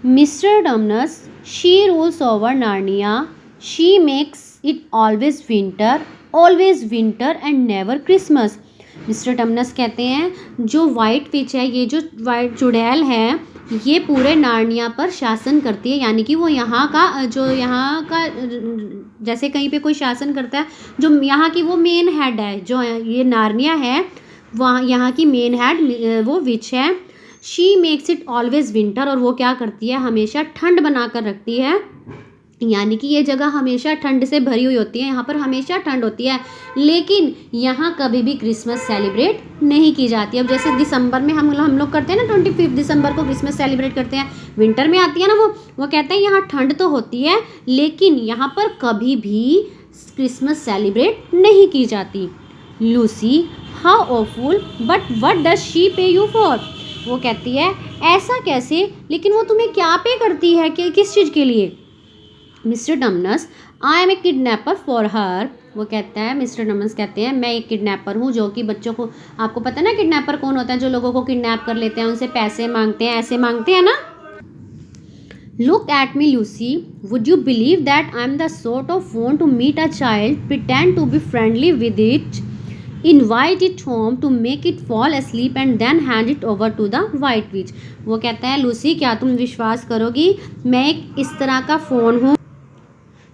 Mr. Tumnus, she rules over Narnia. She makes it always winter and never Christmas. Mister Tumnus कहते हैं जो white विच है, ये जो वाइट चुड़ैल है, ये पूरे नार्निया पर शासन करती है, यानी कि वो यहाँ का जैसे कहीं पे कोई शासन करता है, जो यहाँ की वो मेन हेड है, जो ये नार्निया है वहाँ यहाँ की मेन हेड वो विच है। She makes it always winter, और वो क्या करती है, हमेशा ठंड बना कर रखती है, यानी कि ये जगह हमेशा ठंड से भरी हुई होती है, यहाँ पर हमेशा ठंड होती है, लेकिन यहाँ कभी भी क्रिसमस सेलिब्रेट नहीं की जाती। अब जैसे दिसंबर में हम लोग करते हैं ना, 25 दिसंबर को क्रिसमस सेलिब्रेट करते हैं, विंटर में आती है ना वो कहते हैं यहाँ ठंड तो होती है, लेकिन यहाँ पर कभी भी क्रिसमस सेलिब्रेट नहीं की जाती। Lucy, how awful, but what does she पे यू फॉर? वो कहती है ऐसा कैसे, लेकिन वो तुम्हें क्या पे करती है, कि किस चीज़ के लिए? Mister Tumnus, I am a kidnapper for her. वो कहता है, मिस्टर टमनस कहते हैं मैं एक किडनैपर हूँ, जो कि बच्चों को, आपको पता है ना किडनैपर कौन होता है, जो लोगों को किडनैप कर लेते हैं, उनसे पैसे मांगते हैं, ऐसे मांगते हैं ना। Look at me, Lucy. Would you believe that I'm the sort of want to meet a child, pretend to be friendly with it, invite it home to make it fall asleep and then hand it over to the white witch? वो कहता है Lucy, क्या तुम विश्वास करोगी, मैं एक इस तरह का फ़ोन हूँ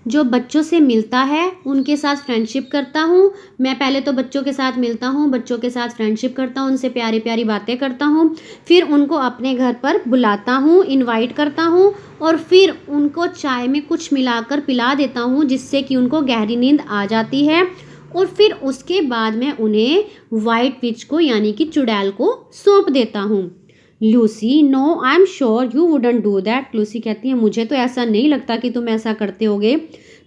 जो बच्चों से मिलता है, उनके साथ फ्रेंडशिप करता हूँ। मैं पहले तो बच्चों के साथ मिलता हूँ, बच्चों के साथ फ्रेंडशिप करता हूँ, उनसे प्यारी प्यारी बातें करता हूँ, फिर उनको अपने घर पर बुलाता हूँ, इनवाइट करता हूँ, और फिर उनको चाय में कुछ मिलाकर पिला देता हूँ, जिससे कि उनको गहरी नींद आ जाती है, और फिर उसके बाद मैं उन्हें वाइट विच को, यानी कि चुड़ैल को सौंप देता हूँ। Lucy, no I am sure you wouldn't do that. Lucy कहती है मुझे तो ऐसा नहीं लगता कि तुम ऐसा करते होगे।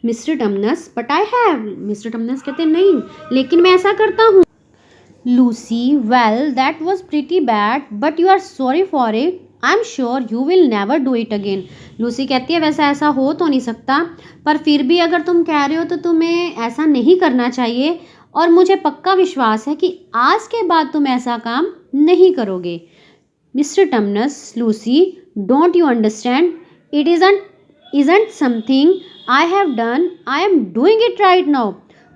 Mister Tumnus, but I have. Mister Tumnus कहते हैं नहीं, लेकिन मैं ऐसा करता हूँ। Lucy, well that was pretty bad, but you are sorry for it, I am sure you will never do it again. Lucy कहती है वैसा ऐसा हो तो नहीं सकता, पर फिर भी अगर तुम कह रहे हो तो तुम्हें ऐसा नहीं करना चाहिए, और मुझे पक्का विश्वास है कि आज के बाद तुम ऐसा काम नहीं करोगे। Mr. Tumnus, Lucy, don't you understand? It isn't something I have done. I am doing it right now.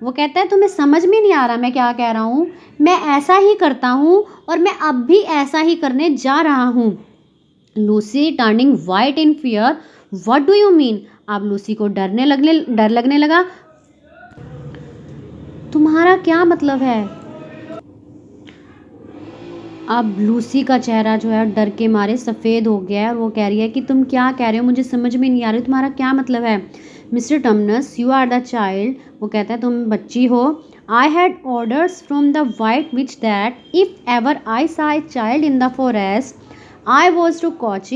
वो कहता है तुम्हें समझ में नहीं आ रहा मैं क्या कह रहा हूँ, मैं ऐसा ही करता हूँ, और मैं अब भी ऐसा ही करने जा रहा हूँ। Lucy, turning white in fear, what do you mean? अब लूसी को डर लगने लगा। तुम्हारा क्या मतलब है? अब लूसी का चेहरा जो है डर के मारे सफ़ेद हो गया है, और वो कह रही है कि तुम क्या कह रहे हो, मुझे समझ में नहीं आ रही, तुम्हारा क्या मतलब है? Mister Tumnus, you are the child. वो कहता है तुम बच्ची हो। I had orders from the white witch that if ever I saw a child in the forest I was to catch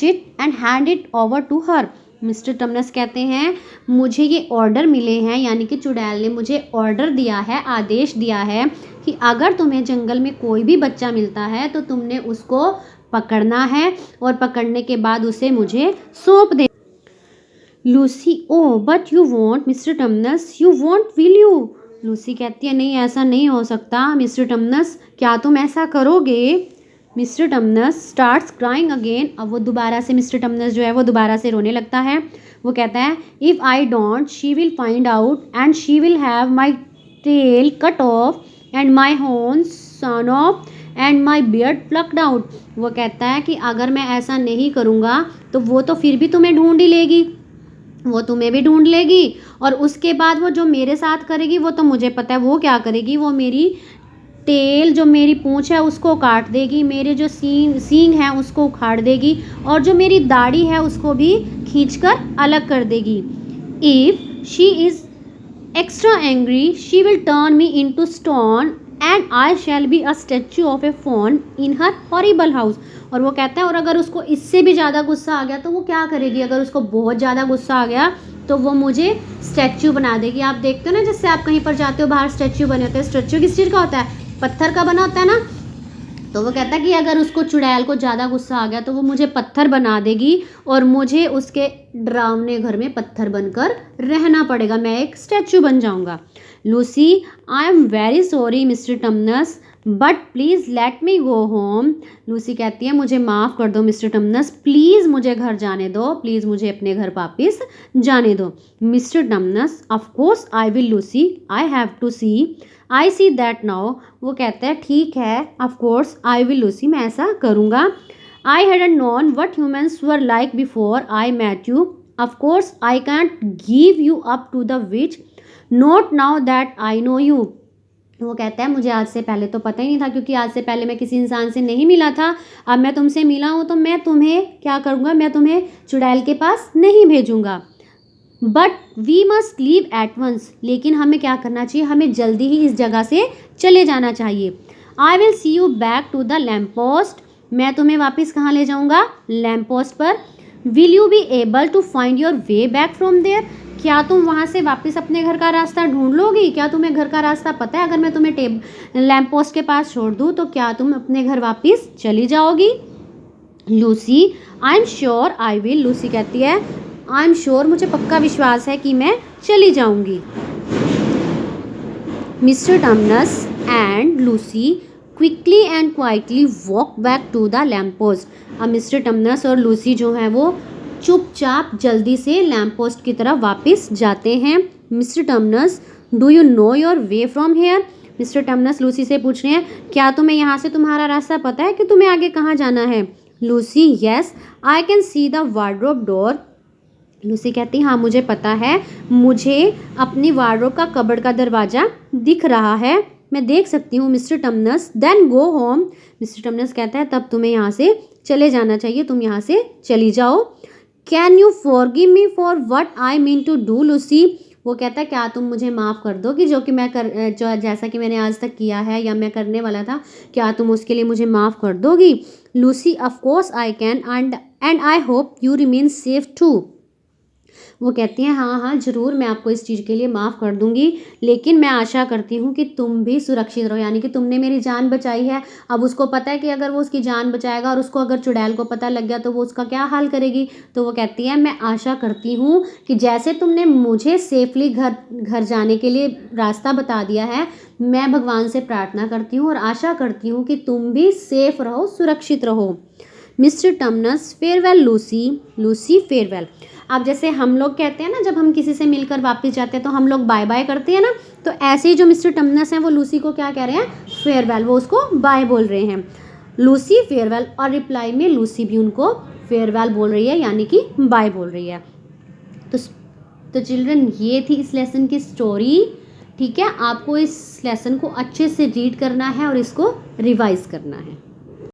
it and hand it over to her. Mister Tumnus कहते हैं मुझे ये ऑर्डर मिले हैं, यानी कि चुड़ैल ने मुझे ऑर्डर दिया है, आदेश दिया है कि अगर तुम्हें जंगल में कोई भी बच्चा मिलता है तो तुमने उसको पकड़ना है, और पकड़ने के बाद उसे मुझे सौंप दे। Lucy, oh but you won't. Mister Tumnus, you won't, will you? Lucy कहती है नहीं, ऐसा नहीं हो सकता। मिस्टर टमनस, क्या तुम ऐसा करोगे? Mister Tumnus starts crying again. अब वो दोबारा से, मिस्टर टमनस जो है वो दोबारा से रोने लगता है। वो कहता है if I don't she will find out and she will have my tail cut off and my horns sawn off and my beard plucked out. वो कहता है कि अगर मैं ऐसा नहीं करूँगा तो वो तो फिर भी तुम्हें ढूंढ ही लेगी, वो तुम्हें भी ढूंढ लेगी, और उसके बाद वो जो मेरे साथ करेगी वो तो मुझे पता है वो क्या करेगी, वो मेरी टेल, जो मेरी पूँछ है उसको काट देगी, मेरे जो सींग हैं उसको उखाड़ देगी, और जो मेरी दाढ़ी है उसको भी खींचकर अलग कर देगी। If she is extra angry she will turn me into stone and I shall be a statue of a fawn in her horrible house। और वो कहता है और अगर उसको इससे भी ज़्यादा गुस्सा आ गया तो वो क्या करेगी, अगर उसको बहुत ज़्यादा गुस्सा आ गया तो वो मुझे स्टैच्यू बना देगी। आप देखते हो ना, जैसे आप कहीं पर जाते हो बाहर स्टैच्यू बने होते हैं, स्टैच्यू किस चीज़ का होता है, पत्थर का बना होता है ना। तो वो कहता है कि अगर उसको चुड़ैल को ज़्यादा गुस्सा आ गया तो वो मुझे पत्थर बना देगी, और मुझे उसके डरावने घर में पत्थर बनकर रहना पड़ेगा, मैं एक स्टैच्यू बन जाऊंगा। Lucy, I am very sorry mister Tumnus, but please let me go home. Lucy कहती है मुझे माफ़ कर दो मिस्टर टमनस, प्लीज़ मुझे घर जाने दो, प्लीज़ मुझे अपने घर वापस जाने दो। Mister Tumnus of course I will Lucy, I have to see, I see that now. वो कहता है ठीक है, of course I will Lucy, मैं ऐसा करूँगा। I hadn't known what humans were like before I met you, of course I can't give you up to the witch, not now that I know you. वो कहता है मुझे आज से पहले तो पता ही नहीं था, क्योंकि आज से पहले मैं किसी इंसान से नहीं मिला था। अब मैं तुमसे मिला हूँ तो मैं तुम्हें क्या करूँगा, मैं तुम्हें चुड़ैल के पास नहीं भेजूँगा। But we must leave at once, लेकिन हमें क्या करना चाहिए, हमें जल्दी ही इस जगह से चले जाना चाहिए। I will see you back to the lamp post, मैं तुम्हें वापस कहाँ ले जाऊँगा, लैम्प पोस्ट पर। Will you be able to find your way back from there, क्या तुम वहाँ से वापस अपने घर का रास्ता ढूंढ लोगी, क्या तुम्हें घर का रास्ता पता है, अगर मैं तुम्हें लैम्प पोस्ट के पास छोड़ दूँ तो क्या तुम अपने घर वापस चली जाओगी। Lucy I am sure I will, Lucy कहती है आई एम श्योर, मुझे पक्का विश्वास है कि मैं चली जाऊंगी। Mister Tumnus and Lucy quickly and quietly walk back to the lamp post. अब मिस्टर टमनस और लूसी जो है वो चुपचाप जल्दी से लैम्प पोस्ट की तरफ वापस जाते हैं। Mister Tumnus do you know your way from here, mister Tumnus Lucy से पूछ रहे हैं क्या तुम्हें यहाँ से तुम्हारा रास्ता पता है कि तुम्हें आगे कहाँ जाना है। Lucy yes I can see the wardrobe door, Lucy कहती हाँ मुझे पता है, मुझे अपनी वार्डरोब का कबर्ड का दरवाज़ा दिख रहा है, मैं देख सकती हूँ। Mister Tumnus then go home, mister Tumnus कहता है तब तुम्हें यहाँ से चले जाना चाहिए, तुम यहाँ से चली जाओ। Can you forgive me for what I mean to do Lucy, वो कहता है क्या तुम मुझे माफ़ कर दोगी जो कि जो जैसा कि मैंने आज तक किया है या मैं करने वाला था, क्या तुम उसके लिए मुझे माफ़ कर दोगी। Lucy of course I can and I hope you remain safe too, वो कहती हैं हाँ हाँ ज़रूर मैं आपको इस चीज़ के लिए माफ़ कर दूंगी, लेकिन मैं आशा करती हूँ कि तुम भी सुरक्षित रहो, यानी कि तुमने मेरी जान बचाई है। अब उसको पता है कि अगर वो उसकी जान बचाएगा और उसको अगर चुड़ैल को पता लग गया तो वो उसका क्या हाल करेगी। तो वो कहती है मैं आशा करती हूँ कि जैसे तुमने मुझे सेफली घर जाने के लिए रास्ता बता दिया है, मैं भगवान से प्रार्थना करती हूँ और आशा करती हूँ कि तुम भी सेफ रहो, सुरक्षित रहो। Mister Tumnus farewell Lucy, Lucy farewell. अब जैसे हम लोग कहते हैं ना जब हम किसी से मिलकर वापस जाते हैं तो हम लोग बाय बाय करते हैं ना, तो ऐसे ही जो मिस्टर टमनस हैं वो लूसी को क्या कह रहे हैं, फेयरवेल, वो उसको बाय बोल रहे हैं। लूसी फेयरवेल, और रिप्लाई में लूसी भी उनको फेयरवेल बोल रही है, यानी कि बाय बोल रही है। तो चिल्ड्रन ये थी इस लेसन की स्टोरी। ठीक है, आपको इस लेसन को अच्छे से रीड करना है और इसको रिवाइज करना है।